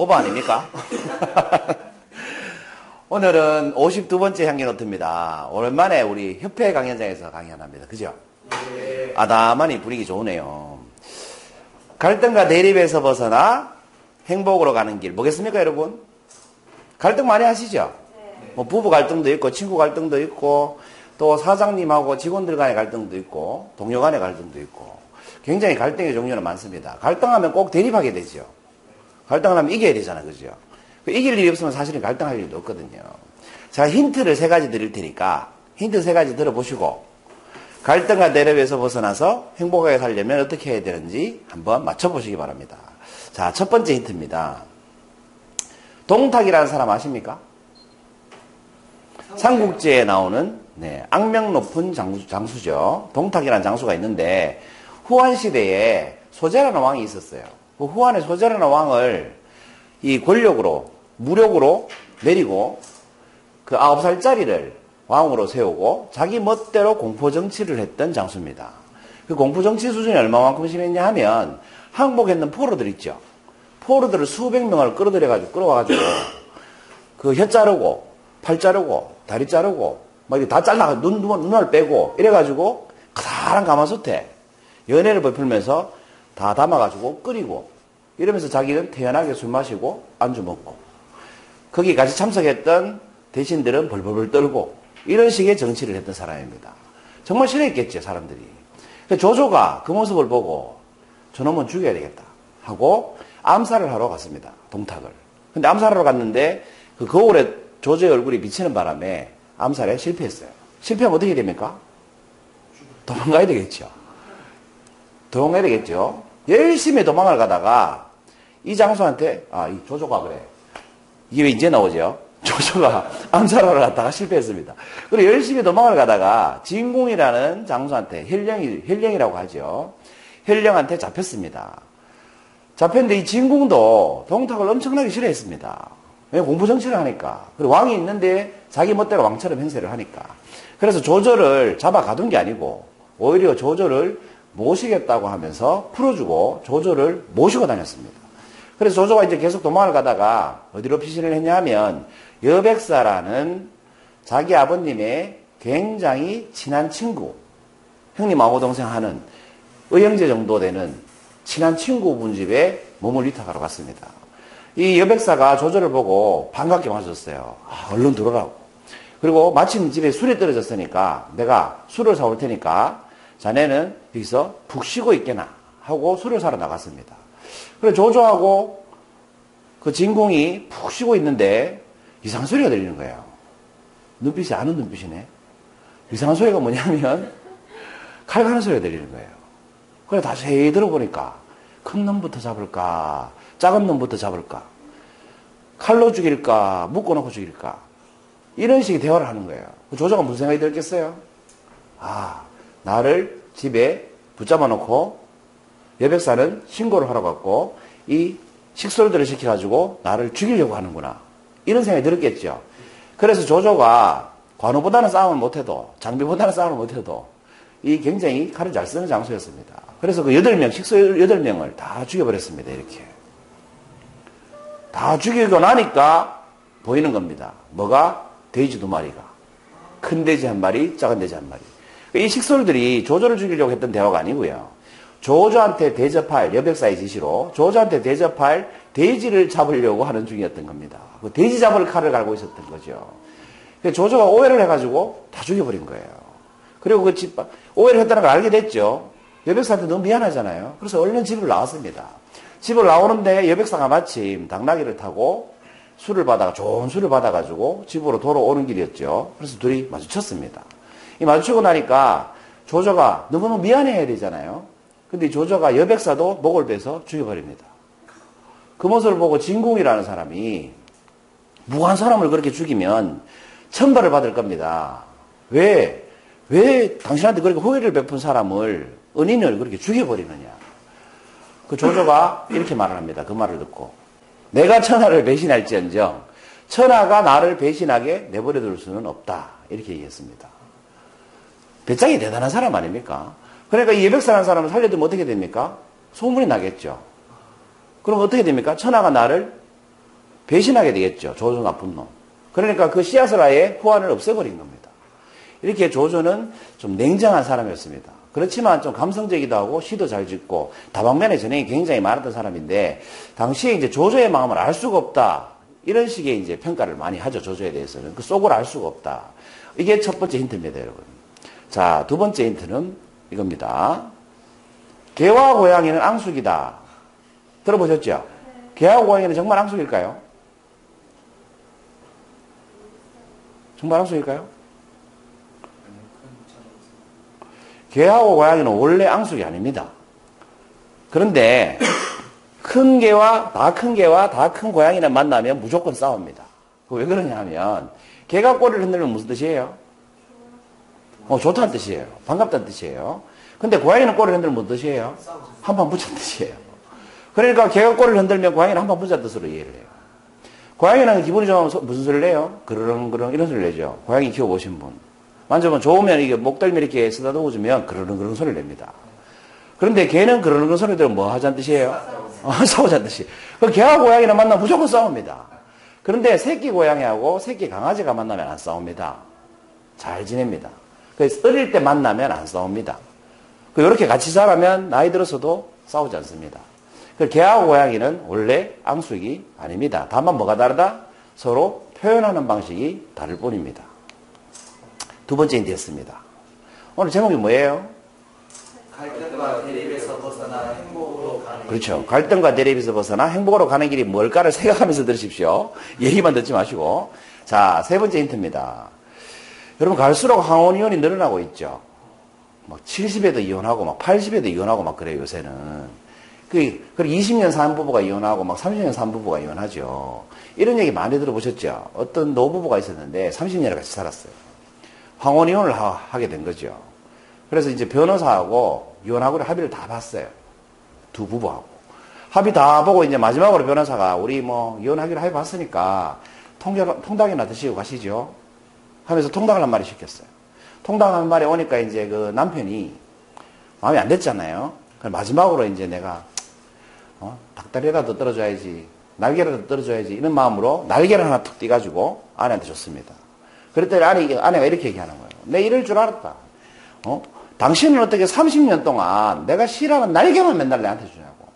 오버 아닙니까? 오늘은 52번째 향기노트입니다. 오랜만에 우리 협회 강연장에서 강연합니다. 그죠? 네. 아담하니 분위기 좋으네요. 갈등과 대립에서 벗어나 행복으로 가는 길. 뭐겠습니까, 여러분? 갈등 많이 하시죠? 네. 뭐 부부 갈등도 있고, 친구 갈등도 있고, 또 사장님하고 직원들 간의 갈등도 있고, 동료 간의 갈등도 있고, 굉장히 갈등의 종류는 많습니다. 갈등하면 꼭 대립하게 되죠. 갈등을 하면 이겨야 되잖아요. 그죠? 이길 일이 없으면 사실은 갈등할 일도 없거든요. 자, 힌트를 3가지 드릴 테니까, 힌트 3가지 들어보시고, 갈등과 대립에서 벗어나서 행복하게 살려면 어떻게 해야 되는지 한번 맞춰보시기 바랍니다. 자, 첫 번째 힌트입니다. 동탁이라는 사람 아십니까? 삼국지에 나오는 악명 높은 장수죠. 동탁이라는 장수가 있는데 후한시대에 소재라는 왕이 있었어요. 그 후한의 소재라는 왕을 이 권력으로 무력으로 내리고 그 9살짜리를 왕으로 세우고 자기 멋대로 공포정치를 했던 장수입니다. 그 공포정치 수준이 얼마만큼 심했냐 하면 항복에 있는 포로들 있죠. 포로들을 수백 명을 끌어와가지고 그 혀 자르고 팔 자르고 다리 자르고 막 이렇게 다 잘라 눈을 빼고 이래가지고 커다란 가마솥에 연회를 베풀면서 다 담아가지고 끓이고 이러면서 자기는 태연하게 술 마시고 안주 먹고 거기 같이 참석했던 대신들은 벌벌벌 떨고 이런 식의 정치를 했던 사람입니다. 정말 싫어했겠죠, 사람들이. 조조가 그 모습을 보고 저놈은 죽여야 되겠다 하고 암살을 하러 갔습니다. 동탁을. 근데 암살하러 갔는데 그 거울에 조조의 얼굴이 비치는 바람에 암살에 실패했어요. 실패하면 어떻게 됩니까? 도망가야 되겠죠. 도망가야 되겠죠. 열심히 도망을 가다가 이 장수한테 이 조조가 그래. 이게 왜 이제 나오죠? 조조가 암살하러 갔다가 실패했습니다. 그리고 열심히 도망을 가다가 진공이라는 장수한테 혈령이라고 하죠. 혈령한테 잡혔습니다. 잡혔는데 이 진공도 동탁을 엄청나게 싫어했습니다. 왜? 공포정치를 하니까. 그리고 왕이 있는데 자기 멋대로 왕처럼 행세를 하니까. 그래서 조조를 잡아 가둔 게 아니고 오히려 조조를 모시겠다고 하면서 풀어주고 조조를 모시고 다녔습니다. 그래서 조조가 이제 계속 도망을 가다가 어디로 피신을 했냐 하면 여백사라는 자기 아버님의 굉장히 친한 친구, 형님하고 동생 하는 의형제 정도 되는 친한 친구분 집에 몸을 위탁하러 갔습니다. 이 여백사가 조조를 보고 반갑게 맞았어요. 얼른 들어오라고. 그리고 마침 집에 술이 떨어졌으니까 내가 술을 사올 테니까 자네는 여기서 푹 쉬고 있게나 하고 술을 사러 나갔습니다. 그래서 조조하고 그 진공이 푹 쉬고 있는데 이상한 소리가 들리는 거예요. 눈빛이 아는 눈빛이네. 이상한 소리가 뭐냐면 칼 가는 소리가 들리는 거예요. 그래 자세히 들어보니까 큰 놈부터 잡을까 작은 놈부터 잡을까 칼로 죽일까 묶어놓고 죽일까 이런 식의 대화를 하는 거예요. 조조가 무슨 생각이 들겠어요? 나를 집에 붙잡아 놓고 여백사는 신고를 하러 갔고 이 식솔들을 시켜가지고 나를 죽이려고 하는구나 이런 생각이 들었겠죠. 그래서 조조가 관우보다는 싸움을 못해도 장비보다는 싸움을 못해도 이 굉장히 칼을 잘 쓰는 장수였습니다. 그래서 그 8명 식솔 8명을 다 죽여버렸습니다. 이렇게 다 죽이고 나니까 보이는 겁니다. 뭐가? 돼지 2마리가 큰 돼지 1마리 작은 돼지 1마리. 이 식솔들이 조조를 죽이려고 했던 대화가 아니고요. 조조한테 대접할 여백사의 지시로 조조한테 대접할 돼지를 잡으려고 하는 중이었던 겁니다. 그 돼지 잡을 칼을 갈고 있었던 거죠. 조조가 오해를 해가지고 다 죽여버린 거예요. 그리고 그 오해를 했다는 걸 알게 됐죠. 여백사한테 너무 미안하잖아요. 그래서 얼른 집을 나왔습니다. 집을 나오는데 여백사가 마침 당나귀를 타고 좋은 술을 받아가지고 집으로 돌아오는 길이었죠. 그래서 둘이 마주쳤습니다. 이 마주치고 나니까 조조가 너무너무 미안해야 되잖아요. 근데 조조가 여백사도 목을 베서 죽여버립니다. 그 모습을 보고 진공이라는 사람이 무고한 사람을 그렇게 죽이면 천벌을 받을 겁니다. 왜 당신한테 그렇게 호의를 베푼 사람을 은인을 그렇게 죽여버리느냐. 그 조조가 이렇게 말을 합니다. 그 말을 듣고 내가 천하를 배신할지언정 천하가 나를 배신하게 내버려둘 수는 없다. 이렇게 얘기했습니다. 배짱이 대단한 사람 아닙니까? 그러니까 이 여백사라는 사람을 살려두면 어떻게 됩니까? 소문이 나겠죠. 그럼 어떻게 됩니까? 천하가 나를 배신하게 되겠죠. 조조 나쁜 놈. 그러니까 그 씨앗을 아예 후한을 없애버린 겁니다. 이렇게 조조는 좀 냉정한 사람이었습니다. 그렇지만 좀 감성적이기도 하고 시도 잘 짓고 다방면에 전행이 굉장히 많았던 사람인데 당시에 이제 조조의 마음을 알 수가 없다. 이런 식의 이제 평가를 많이 하죠. 조조에 대해서는. 그 속을 알 수가 없다. 이게 첫 번째 힌트입니다, 여러분. 자, 두 번째 힌트는 이겁니다. 개와 고양이는 앙숙이다. 들어보셨죠? 개와 고양이는 정말 앙숙일까요? 정말 앙숙일까요? 개하고 고양이는 원래 앙숙이 아닙니다. 그런데 큰 개와 다 큰 고양이를 만나면 무조건 싸웁니다. 왜 그러냐 하면 개가 꼬리를 흔들면 무슨 뜻이에요? 좋다는 뜻이에요. 반갑다는 뜻이에요. 근데 고양이는 꼬리를 흔들면 무슨 뜻이에요? 한판 붙자는 뜻이에요. 그러니까 개가 꼬리를 흔들면 고양이는 한판 붙자는 뜻으로 이해를 해요. 고양이는 기분이 좋으면 무슨 소리를 내요? 그러렁그러렁 이런 소리를 내죠. 고양이 키워보신 분. 만져보면 좋으면 이게 목덜미 이렇게 쓰다듬어주면 그러렁그러렁 소리를 냅니다. 그런데 개는 그러렁그러렁 소리 들으면 뭐 하자는 뜻이에요? 싸우자는 뜻이에요. 그 개와 고양이는 만나면 무조건 싸웁니다. 그런데 새끼 고양이하고 새끼 강아지가 만나면 안 싸웁니다. 잘 지냅니다. 그래서 어릴 때 만나면 안 싸웁니다. 이렇게 같이 자라면 나이 들어서도 싸우지 않습니다. 개하고 고양이는 원래 앙숙이 아닙니다. 다만 뭐가 다르다? 서로 표현하는 방식이 다를 뿐입니다. 두 번째 힌트였습니다. 오늘 제목이 뭐예요? 갈등과 대립에서 벗어나 행복으로 가는 그렇죠. 갈등과 대립에서 벗어나 행복으로 가는 길이 뭘까를 생각하면서 들으십시오. 얘기만 듣지 마시고. 자, 세 번째 힌트입니다. 여러분, 갈수록 항혼이혼이 늘어나고 있죠. 막 70에도 이혼하고, 막 80에도 이혼하고, 막 그래요, 요새는. 그리고 20년 산 부부가 이혼하고, 막 30년 산 부부가 이혼하죠. 이런 얘기 많이 들어보셨죠? 어떤 노부부가 있었는데 30년을 같이 살았어요. 황혼이혼을 하게 된 거죠. 그래서 이제 변호사하고 이혼하고 합의를 다 봤어요. 두 부부하고. 합의 다 보고 이제 마지막으로 변호사가 우리 뭐 이혼하기로 합의 봤으니까 통닭이나 드시고 가시죠. 하면서 통닭을 한 마리 시켰어요. 통닭 한 마리 오니까 이제 그 남편이 마음에 안 됐잖아요. 그래서 마지막으로 이제 내가 닭다리라도 떨어줘야지, 날개라도 떨어줘야지 이런 마음으로 날개를 하나 툭 띄가지고 아내한테 줬습니다. 그랬더니 아내가 이렇게 얘기하는 거예요. 내 이럴 줄 알았다. 당신은 어떻게 30년 동안 내가 싫어하는 날개만 맨날 내한테 주냐고.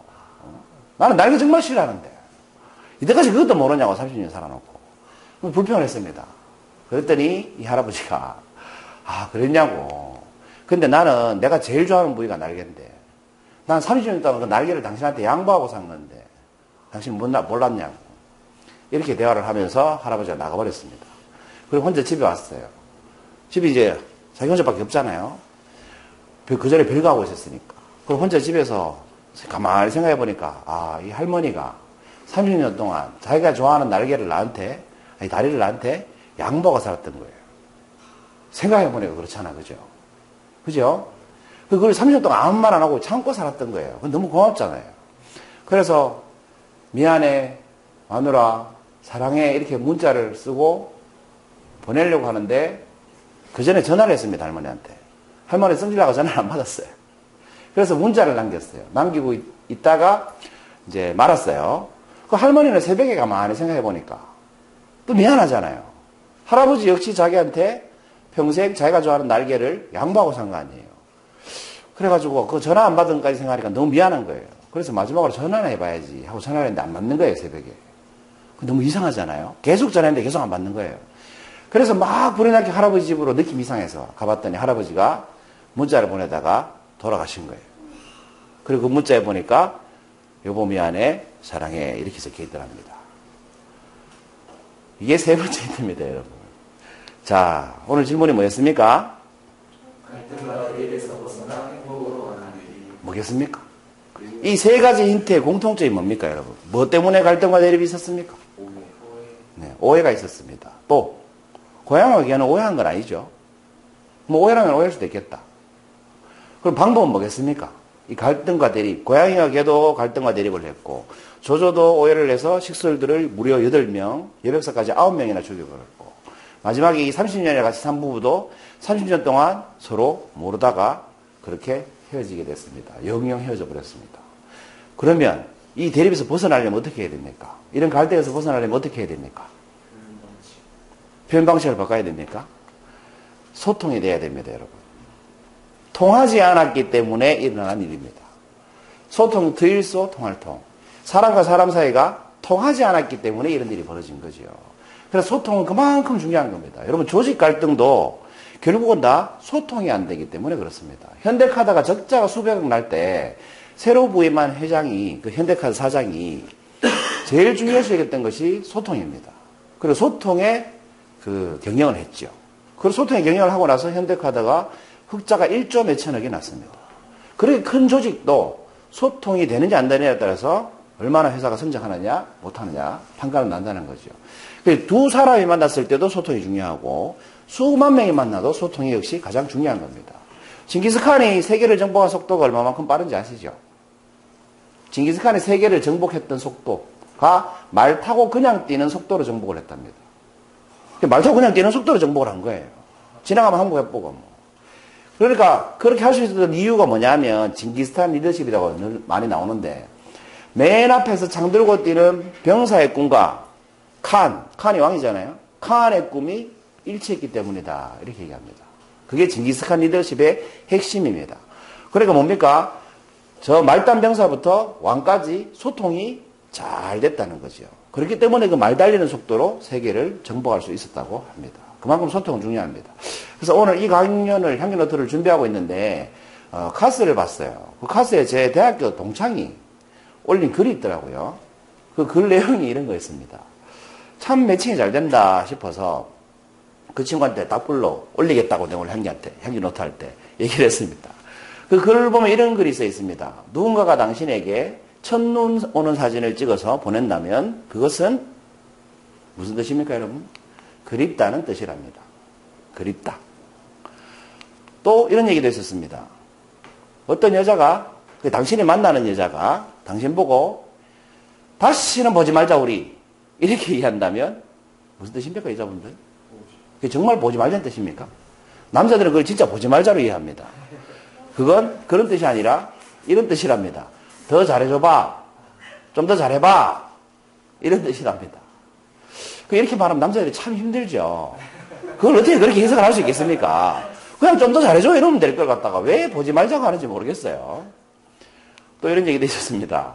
나는 날개 정말 싫어하는데. 이때까지 그것도 모르냐고 30년 살아놓고. 불평을 했습니다. 그랬더니 이 할아버지가 그랬냐고. 근데 나는 내가 제일 좋아하는 부위가 날개인데 난 30년 동안 그 날개를 당신한테 양보하고 산 건데 당신 몰랐냐고. 이렇게 대화를 하면서 할아버지가 나가버렸습니다. 그리고 혼자 집에 왔어요. 집이 이제 자기 혼자밖에 없잖아요. 그 전에 별거하고 있었으니까. 그리고 혼자 집에서 가만히 생각해 보니까 이 할머니가 30년 동안 자기가 좋아하는 날개를 나한테, 다리를 나한테 양보하고 살았던 거예요. 생각해 보니까 그렇잖아, 그죠? 그죠? 그걸 30년 동안 아무 말 안 하고 참고 살았던 거예요. 그건 너무 고맙잖아요. 그래서 미안해, 마누라, 사랑해 이렇게 문자를 쓰고 보내려고 하는데 그 전에 전화를 했습니다, 할머니한테. 할머니 성질나가 전화를 안 받았어요. 그래서 문자를 남겼어요. 남기고 있다가 이제 말았어요. 그 할머니는 새벽에 가만히 생각해 보니까 또 미안하잖아요. 할아버지 역시 자기한테 평생 자기가 좋아하는 날개를 양보하고 산 거 아니에요. 그래가지고 그 전화 안 받은 것까지 생각하니까 너무 미안한 거예요. 그래서 마지막으로 전화를 해봐야지 하고 전화를 했는데 안 받는 거예요, 새벽에. 너무 이상하잖아요. 계속 전화했는데 계속 안 받는 거예요. 그래서 막 불이 나게 할아버지 집으로 느낌 이상해서 가봤더니 할아버지가 문자를 보내다가 돌아가신 거예요. 그리고 그 문자에 보니까 여보 미안해, 사랑해 이렇게 적혀 있더랍니다. 이게 세 번째 힌트입니다, 여러분. 자, 오늘 질문이 뭐였습니까? 갈등과 대립에서 벗어나 행복으로 가는 길이 뭐겠습니까? 이 세 가지 힌트의 공통점이 뭡니까, 여러분? 뭐 때문에 갈등과 대립이 있었습니까? 네, 오해가 있었습니다. 또 고양이와 개는 오해한 건 아니죠. 뭐 오해라면 오해할 수도 있겠다. 그럼 방법은 뭐겠습니까? 이 갈등과 대립, 고양이와 개도 갈등과 대립을 했고 조조도 오해를 해서 식솔들을 무려 8명, 여백사까지 9명이나 죽여버렸고 마지막에 이 30년에 같이 산 부부도 30년 동안 서로 모르다가 그렇게 헤어지게 됐습니다. 영영 헤어져 버렸습니다. 그러면 이 대립에서 벗어나려면 어떻게 해야 됩니까? 이런 갈등에서 벗어나려면 어떻게 해야 됩니까? 표현 방식을 바꿔야 됩니까? 소통이 돼야 됩니다, 여러분. 통하지 않았기 때문에 일어난 일입니다. 소통, 트일소, 통할통. 사람과 사람 사이가 통하지 않았기 때문에 이런 일이 벌어진 거죠. 그래서 소통은 그만큼 중요한 겁니다. 여러분, 조직 갈등도 결국은 다 소통이 안 되기 때문에 그렇습니다. 현대카드가 적자가 수백억 날 때 새로 부임한 회장이, 그 현대카드 사장이 제일 중요시 여겼던 것이 소통입니다. 그리고 소통에 그 경영을 했죠. 그리고 소통의 경영을 하고 나서 현대카드가 흑자가 1조 몇천억이 났습니다. 그렇게 큰 조직도 소통이 되는지 안 되느냐에 따라서 얼마나 회사가 성장하느냐 못하느냐 판가는 난다는 거죠. 두 사람이 만났을 때도 소통이 중요하고 수만 명이 만나도 소통이 역시 가장 중요한 겁니다. 징기스칸이 세계를 정복한 속도가 얼마만큼 빠른지 아시죠? 징기스칸이 세계를 정복했던 속도가 말 타고 그냥 뛰는 속도로 정복을 했답니다. 말 타고 그냥 뛰는 속도로 정복을 한 거예요. 지나가면 한국 해보고 뭐. 그러니까 그렇게 할 수 있었던 이유가 뭐냐면 징기스칸 리더십이라고 늘 많이 나오는데 맨 앞에서 창 들고 뛰는 병사의 꿈과 칸이 왕이잖아요. 칸의 꿈이 일치했기 때문이다. 이렇게 얘기합니다. 그게 징기스칸 리더십의 핵심입니다. 그러니까 뭡니까? 저 말단 병사부터 왕까지 소통이 잘 됐다는 거죠. 그렇기 때문에 그 말 달리는 속도로 세계를 정복할 수 있었다고 합니다. 그만큼 소통은 중요합니다. 그래서 오늘 이 강연을 향기노트를 준비하고 있는데 카스를 봤어요. 그 카스에 제 대학교 동창이 올린 글이 있더라고요. 그 글 내용이 이런 거였습니다. 참 매칭이 잘 된다 싶어서 그 친구한테 답글로 올리겠다고 내가 오늘 향기노트 할 때 얘기를 했습니다. 그 글을 보면 이런 글이 써 있습니다. 누군가가 당신에게 첫눈 오는 사진을 찍어서 보낸다면 그것은 무슨 뜻입니까, 여러분? 그립다는 뜻이랍니다. 그립다. 또 이런 얘기도 있었습니다. 어떤 여자가, 당신이 만나는 여자가 당신 보고 다시는 보지 말자 우리 이렇게 얘기한다면 무슨 뜻입니까, 여자분들? 그게 정말 보지 말자는 뜻입니까? 남자들은 그걸 진짜 보지 말자로 이해합니다. 그건 그런 뜻이 아니라 이런 뜻이랍니다. 더 잘해줘봐. 좀 더 잘해봐. 이런 뜻이랍니다. 이렇게 말하면 남자들이 참 힘들죠. 그걸 어떻게 그렇게 해석을 할 수 있겠습니까? 그냥 좀 더 잘해줘 이러면 될 걸 갖다가 왜 보지 말자고 하는지 모르겠어요. 또 이런 얘기도 있었습니다.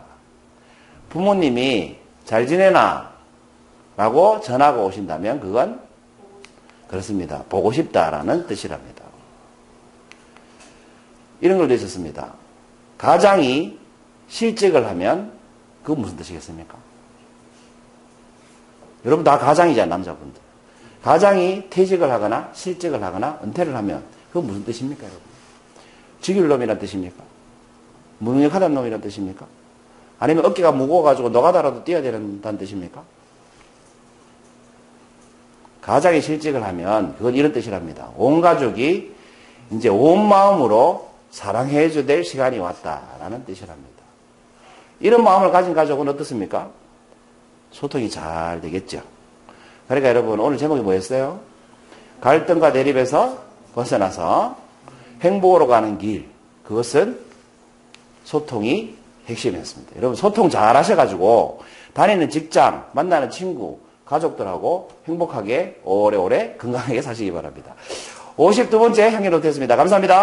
부모님이 잘 지내나? 라고 전화가 오신다면 그건 그렇습니다. 보고 싶다라는 뜻이랍니다. 이런 글도 있었습니다. 가장이 실직을 하면 그건 무슨 뜻이겠습니까? 여러분 다 가장이잖아요, 남자분들. 가장이 퇴직을 하거나 실직을 하거나 은퇴를 하면 그건 무슨 뜻입니까, 여러분? 죽일 놈이란 뜻입니까? 무능력하다는 놈이란 뜻입니까? 아니면 어깨가 무거워가지고 노가다라도 뛰어야 된다는 뜻입니까? 가장이 실직을 하면 그건 이런 뜻이랍니다. 온 가족이 이제 온 마음으로 사랑해줘야 될 시간이 왔다라는 뜻이랍니다. 이런 마음을 가진 가족은 어떻습니까? 소통이 잘 되겠죠. 그러니까 여러분 오늘 제목이 뭐였어요? 갈등과 대립에서 벗어나서 행복으로 가는 길. 그것은 소통이 핵심이었습니다. 여러분 소통 잘 하셔가지고 다니는 직장, 만나는 친구, 가족들하고 행복하게 오래오래 건강하게 사시기 바랍니다. 52번째 향기노트였습니다. 감사합니다.